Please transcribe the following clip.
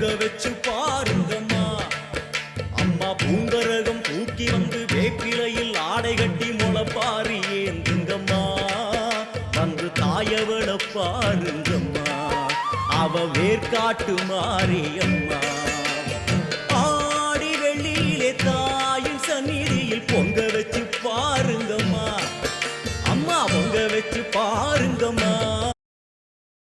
பொங்க வச்சு பாருங்கம்மா. அம்மா பூங்கரகம் தூக்கி வந்து வேப்பிலையில் ஆடை கட்டி முளப்பாரி ஏந்துங்கம்மா. வந்து தாயவள பாருங்கம்மா, அவ வேர்காட்டு மாரியம்மா. ஆடி வெள்ளியிலே தாயின் சந்நிதியில் பொங்க வச்சு பாருங்கம்மா. அம்மா பொங்க வச்சு பாருங்கம்மா.